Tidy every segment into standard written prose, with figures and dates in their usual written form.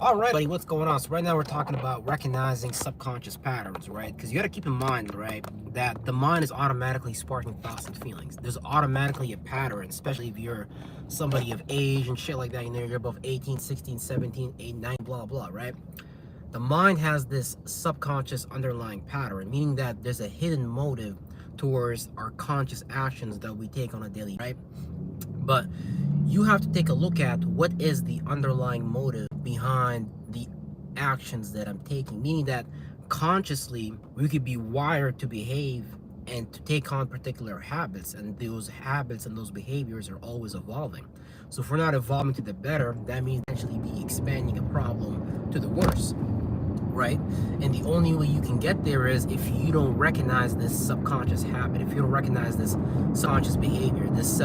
All right, buddy, what's going on? So right now we're talking about recognizing subconscious patterns, right? Because you got to keep in mind, right, that the mind is automatically sparking thoughts and feelings. There's automatically a pattern, especially if you're somebody of age and shit like that. You know, you're above 18, 16, 17, 8, 9, blah, blah, right? The mind has this subconscious underlying pattern, meaning that there's a hidden motive towards our conscious actions that we take on a daily, right? But you have to take a look at what is the underlying motive behind the actions that I'm taking, meaning that consciously we could be wired to behave and to take on particular habits, and those habits and those behaviors are always evolving. So if we're not evolving to the better, that means actually be expanding a problem to the worse, right? And the only way you can get there is if you don't recognize this subconscious habit, if you don't recognize this subconscious behavior, this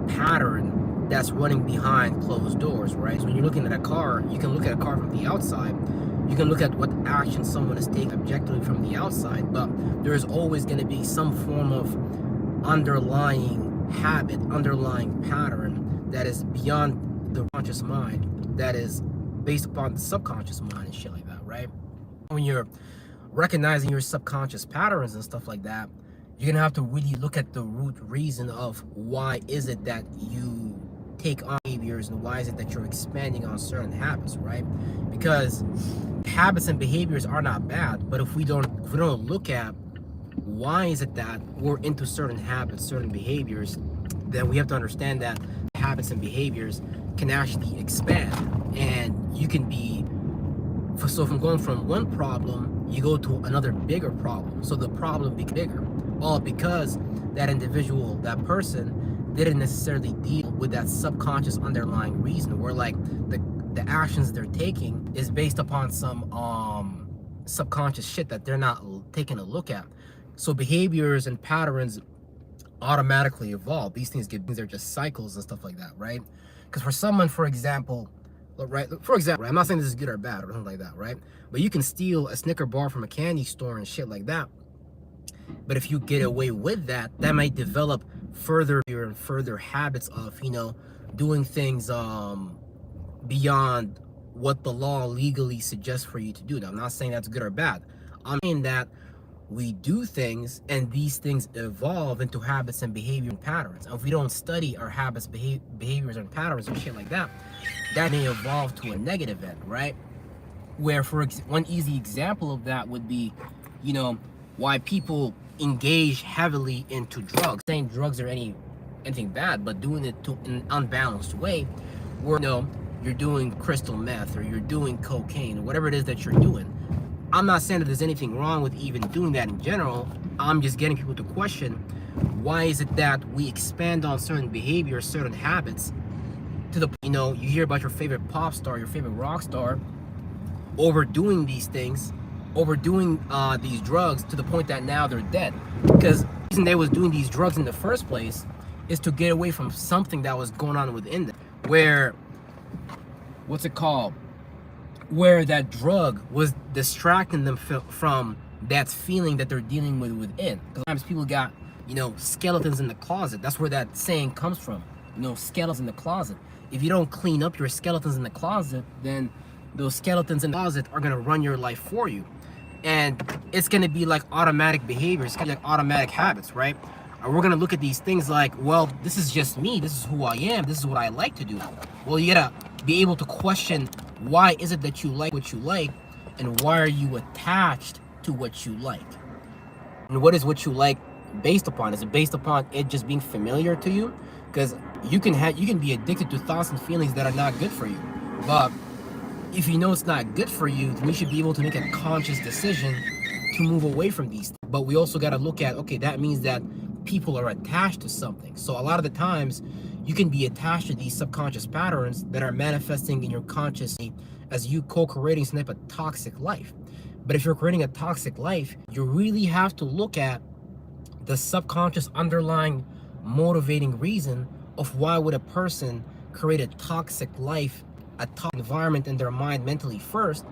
pattern that's running behind closed doors, right? So when you're looking at a car, you can look at a car from the outside, you can look at what action someone is taking objectively from the outside, but there's always going to be some form of underlying habit, underlying pattern that is beyond the conscious mind, that is based upon the subconscious mind and shit like that, right? When you're recognizing your subconscious patterns and stuff like that, you're gonna have to really look at the root reason of why is it that you take on behaviors and why is it that you're expanding on certain habits, right? Because habits and behaviors are not bad, but if we don't look at why is it that we're into certain habits, certain behaviors, then we have to understand that habits and behaviors can actually expand, and you can be so from going from one problem, you go to another bigger problem. So the problem becomes bigger, all because that individual, that person, didn't necessarily deal with that subconscious underlying reason, where like the actions they're taking is based upon some subconscious shit that they're not taking a look at. So behaviors and patterns automatically evolve. These things are just cycles and stuff like that, right? Because for someone, for example, right? For example, right? I'm not saying this is good or bad or something like that, right? But you can steal a Snicker bar from a candy store and shit like that. But if you get away with that, that might develop further and further habits of, you know, doing things beyond what the law legally suggests for you to do. Now, I'm not saying that's good or bad. I'm saying that we do things and these things evolve into habits and behavior and patterns. And if we don't study our habits, behaviors and patterns and shit like that, that may evolve to a negative end, right? Where for one easy example of that would be, you know, why people engage heavily into drugs. Saying drugs are anything bad, but doing it to an unbalanced way, where, you know, you're doing crystal meth or you're doing cocaine or whatever it is that you're doing. I'm not saying that there's anything wrong with even doing that in general. I'm just getting people to question, why is it that we expand on certain behaviors, certain habits, to the, you know, you hear about your favorite pop star, your favorite rock star, overdoing these things, overdoing these drugs to the point that now they're dead. Because the reason they was doing these drugs in the first place is to get away from something that was going on within them. Where, what's it called? Where that drug was distracting them from that feeling that they're dealing with within. Because sometimes people got, you know, skeletons in the closet. That's where that saying comes from. You know, skeletons in the closet. If you don't clean up your skeletons in the closet, then those skeletons in the closet are gonna run your life for you. And it's gonna be like automatic behaviors, kind of like automatic habits, right? And we're gonna look at these things like, well, this is just me, this is who I am, this is what I like to do. Well, you gotta be able to question, why is it that you like what you like, and why are you attached to what you like? And what is what you like based upon? Is it based upon it just being familiar to you? Because you can be addicted to thoughts and feelings that are not good for you. But if you know it's not good for you, then you should be able to make a conscious decision to move away from these things. But we also got to look at, okay, that means that people are attached to something. So a lot of the times you can be attached to these subconscious patterns that are manifesting in your consciousness as you co-creating some type of toxic life. But if you're creating a toxic life, you really have to look at the subconscious underlying motivating reason of why would a person create a toxic life, a toxic environment in their mind mentally first,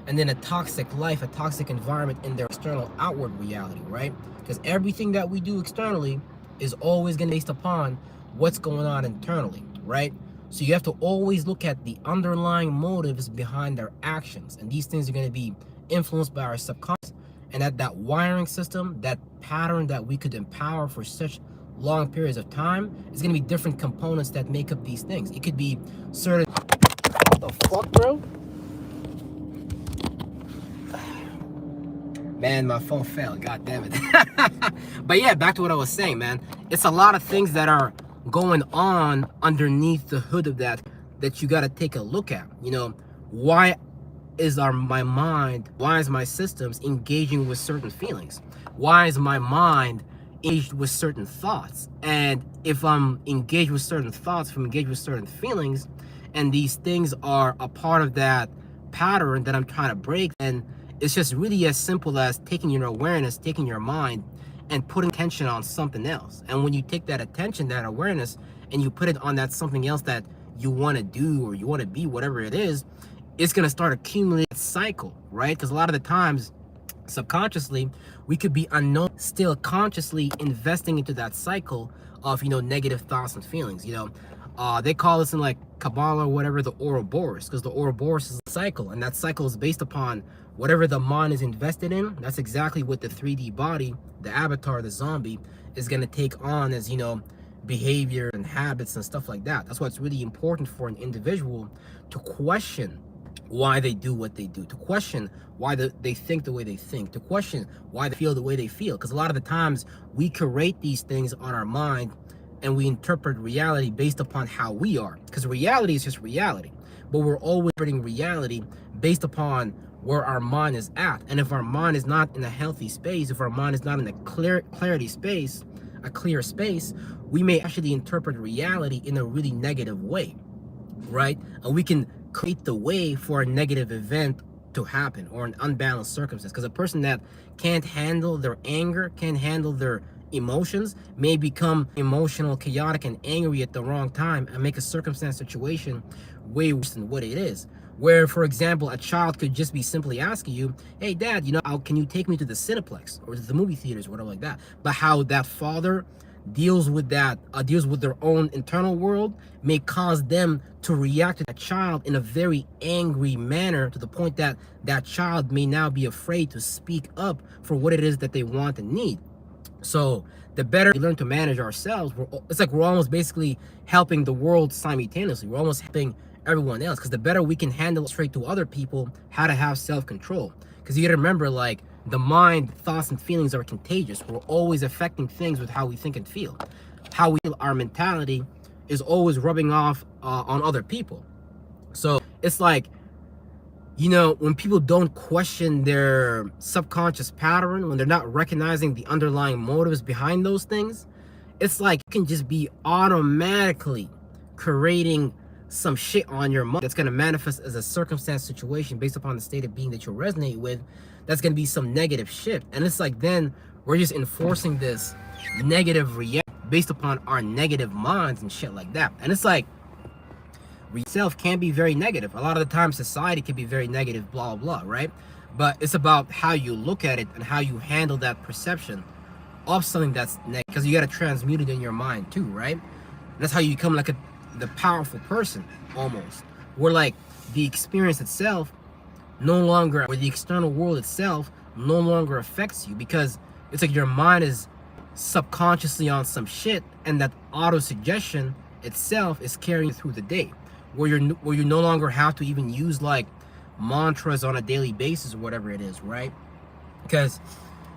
and then a toxic life, a toxic environment in their external outward reality, right? Because everything that we do externally is always going to be based upon what's going on internally, right? So you have to always look at the underlying motives behind their actions. And these things are going to be influenced by our subconscious. And that wiring system, that pattern that we could empower for such long periods of time, is going to be different components that make up these things. It could be certain... What the fuck, bro? Man, my phone fell. God damn it. But yeah, back to what I was saying, man. It's a lot of things that are going on underneath the hood of that you got to take a look at. You know, why is my mind, why is my systems engaging with certain feelings? Why is my mind engaged with certain thoughts? And if I'm engaged with certain thoughts, if I'm engaged with certain feelings, and these things are a part of that pattern that I'm trying to break, then it's just really as simple as taking your awareness, taking your mind, and putting attention on something else. And when you take that attention, that awareness, and you put it on that something else that you want to do or you want to be, whatever it is, it's going to start accumulating a cycle, right? Because a lot of the times, subconsciously, we could be unknown, still consciously investing into that cycle of, you know, negative thoughts and feelings. You know, they call this in like Kabbalah or whatever the Ouroboros, because the Ouroboros is a cycle, and that cycle is based upon whatever the mind is invested in. That's exactly what the 3D body, the avatar, the zombie, is going to take on as, you know, behavior and habits and stuff like that. That's why it's really important for an individual to question why they do what they do, to question why they think the way they think, to question why they feel the way they feel. Because a lot of the times we create these things on our mind and we interpret reality based upon how we are. Because reality is just reality. But we're always interpreting reality based upon where our mind is at. And if our mind is not in a healthy space, if our mind is not in a clarity space, a clear space, we may actually interpret reality in a really negative way, right? And we can create the way for a negative event to happen or an unbalanced circumstance. Because a person that can't handle their anger, can't handle their emotions, may become emotional, chaotic, and angry at the wrong time and make a circumstance, situation way worse than what it is. Where, for example, a child could just be simply asking you, hey, dad, you know, can you take me to the Cineplex or to the movie theaters, whatever like that. But how that father deals with that, deals with their own internal world, may cause them to react to that child in a very angry manner, to the point that that child may now be afraid to speak up for what it is that they want and need. So the better we learn to manage ourselves, it's like we're almost basically helping the world simultaneously. We're almost helping everyone else, because the better we can handle straight to other people how to have self-control. Because you gotta remember, like, the mind, thoughts, and feelings are contagious. We're always affecting things with how we think and feel. How we feel, our mentality is always rubbing off on other people. So it's like, you know, when people don't question their subconscious pattern, when they're not recognizing the underlying motives behind those things, it's like you can just be automatically creating some shit on your mind that's going to manifest as a circumstance, situation based upon the state of being that you resonate with. That's going to be some negative shit. And it's like, then we're just enforcing this negative reaction based upon our negative minds and shit like that. And it's like, itself can be very negative. A lot of the time society can be very negative, blah, blah, blah, right? But it's about how you look at it and how you handle that perception of something that's negative, because you got to transmute it in your mind too, right? And that's how you become like the powerful person, almost, where like the experience itself no longer, or the external world itself no longer affects you, because it's like your mind is subconsciously on some shit, and that auto suggestion itself is carrying you through the day, where you no longer have to even use like mantras on a daily basis or whatever it is, right? Because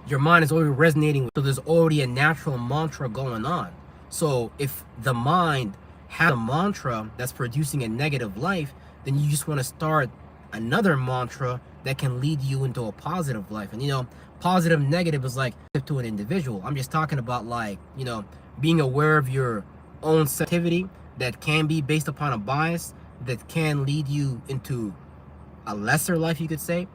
your mind is already resonating with, so there's already a natural mantra going on. So if the mind has a mantra that's producing a negative life, then you just want to start another mantra that can lead you into a positive life. And you know, positive, negative is like to an individual. I'm just talking about, like, you know, being aware of your own sensitivity that can be based upon a bias that can lead you into a lesser life, you could say,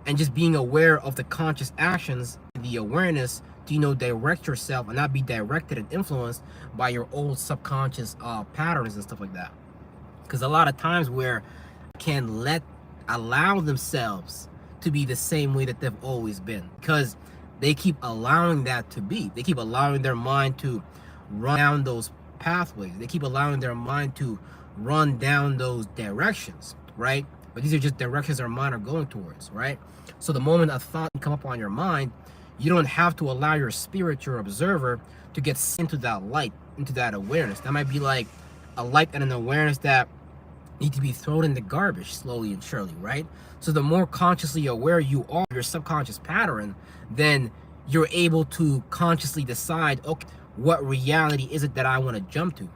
and just being aware of the conscious actions, the awareness to, you know, direct yourself and not be directed and influenced by your old subconscious patterns and stuff like that. Because a lot of times where can allow themselves to be the same way that they've always been, because they keep allowing that to be. They keep allowing their mind to run down those pathways. They keep allowing their mind to run down those directions, right? But these are just directions our mind are going towards, right? So the moment a thought come up on your mind, you don't have to allow your spirit, your observer, to get into that light, into that awareness. That might be like a light and an awareness that need to be thrown in the garbage slowly and surely, right? So the more consciously aware you are of your subconscious pattern, then you're able to consciously decide, okay, what reality is it that I want to jump to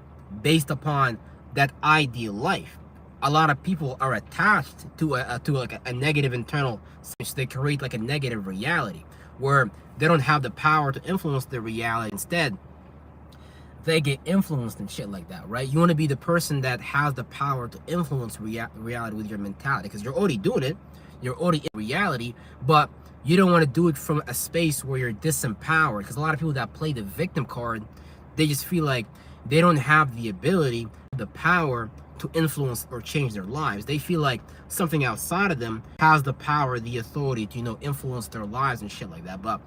based upon that ideal life. A lot of people are attached to like a negative internal switch. They create like a negative reality where they don't have the power to influence the reality. Instead, they get influenced and shit like that, right? You want to be the person that has the power to influence reality with your mentality, because you're already doing it. You're already in reality, but you don't want to do it from a space where you're disempowered, because a lot of people that play the victim card, they just feel like they don't have the ability, the power to influence or change their lives. They feel like something outside of them has the power, the authority to, you know, influence their lives and shit like that. But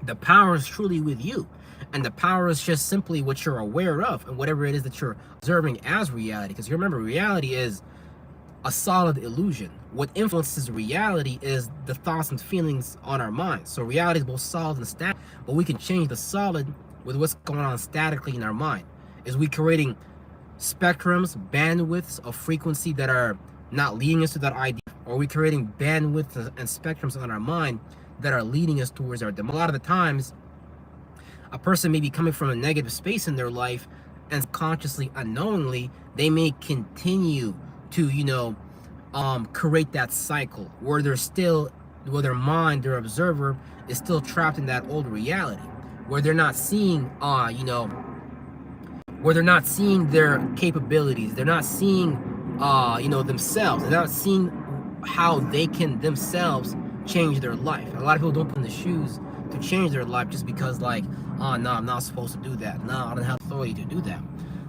the power is truly with you. And the power is just simply what you're aware of and whatever it is that you're observing as reality. Because you remember, reality is a solid illusion. What influences reality is the thoughts and feelings on our minds. So reality is both solid and static, but we can change the solid with what's going on statically in our mind. Is we creating spectrums, bandwidths of frequency that are not leading us to that idea, or are we creating bandwidths and spectrums on our mind that are leading us towards our demise? A lot of the times, a person may be coming from a negative space in their life, and consciously, unknowingly, they may continue to, you know, create that cycle where they're still, where their mind, their observer, is still trapped in that old reality, where they're not seeing, you know, where they're not seeing their capabilities, they're not seeing, you know, themselves, they're not seeing how they can themselves change their life. A lot of people don't put in the shoes to change their life just because, like, oh no, I'm not supposed to do that. No, I don't have authority to do that.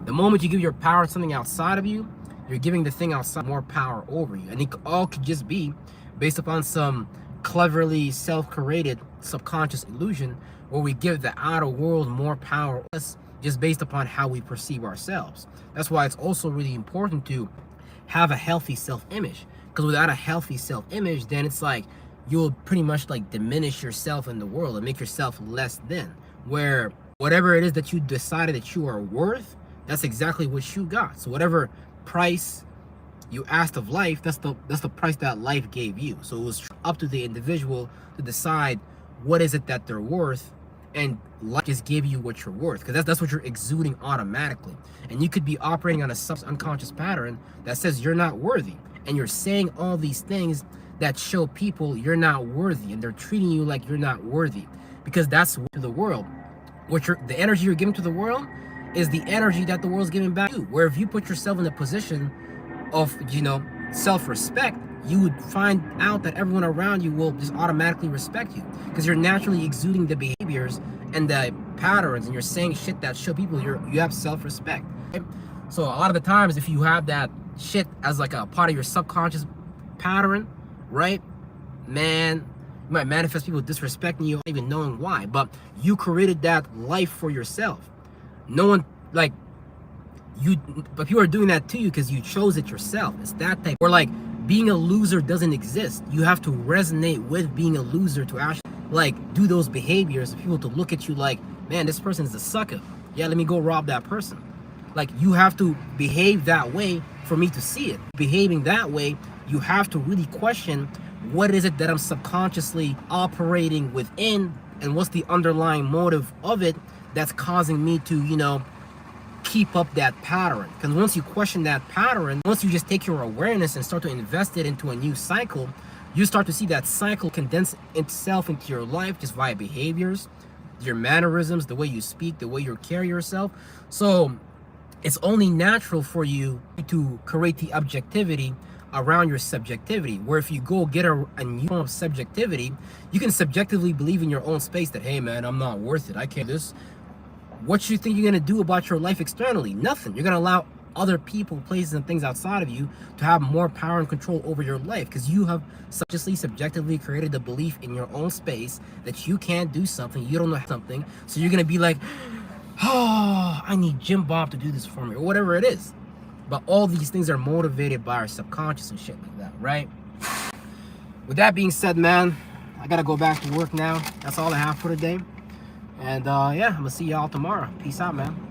The moment you give your power to something outside of you, you're giving the thing outside more power over you. And it all could just be based upon some cleverly self-created subconscious illusion where we give the outer world more power just based upon how we perceive ourselves. That's why it's also really important to have a healthy self-image, because without a healthy self-image, then it's like you'll pretty much like diminish yourself in the world and make yourself less than, where whatever it is that you decided that you are worth, that's exactly what you got. So whatever price you asked of life, that's the price that life gave you. So it was up to the individual to decide what is it that they're worth, and life just gave you what you're worth, because that's what you're exuding automatically. And you could be operating on a unconscious pattern that says you're not worthy, and you're saying all these things that show people you're not worthy, and they're treating you like you're not worthy, because that's to the world. The energy you're giving to the world is the energy that the world's giving back to you. Where if you put yourself in a position of, you know, self-respect, you would find out that everyone around you will just automatically respect you, because you're naturally exuding the behaviors and the patterns, and you're saying shit that show people you have self-respect. Right? So a lot of the times, if you have that shit as like a part of your subconscious pattern, right, man, you might manifest people disrespecting you, not even knowing why, but you created that life for yourself. No one, like, but people are doing that to you because you chose it yourself. It's that type. Or like, being a loser doesn't exist. You have to resonate with being a loser to actually, like, do those behaviors, people to look at you like, man, this person is a sucker. Yeah, let me go rob that person. Like, you have to behave that way for me to see it. Behaving that way, you have to really question, what is it that I'm subconsciously operating within, and what's the underlying motive of it that's causing me to, you know, keep up that pattern. Because once you question that pattern, once you just take your awareness and start to invest it into a new cycle, you start to see that cycle condense itself into your life just via behaviors, your mannerisms, the way you speak, the way you carry yourself. So it's only natural for you to create the objectivity around your subjectivity, where if you go get a new form of subjectivity, you can subjectively believe in your own space that, hey man, I'm not worth it, I can't do this. What you think you're going to do about your life externally? Nothing. You're going to allow other people, places, and things outside of you to have more power and control over your life, because you have subjectively created the belief in your own space that you can't do something, you don't know something, so you're going to be like, oh, I need Jim Bob to do this for me, or whatever it is. But all these things are motivated by our subconscious and shit like that, right? With that being said, man, I gotta go back to work now. That's all I have for today. And yeah, I'm gonna see y'all tomorrow. Peace out, man.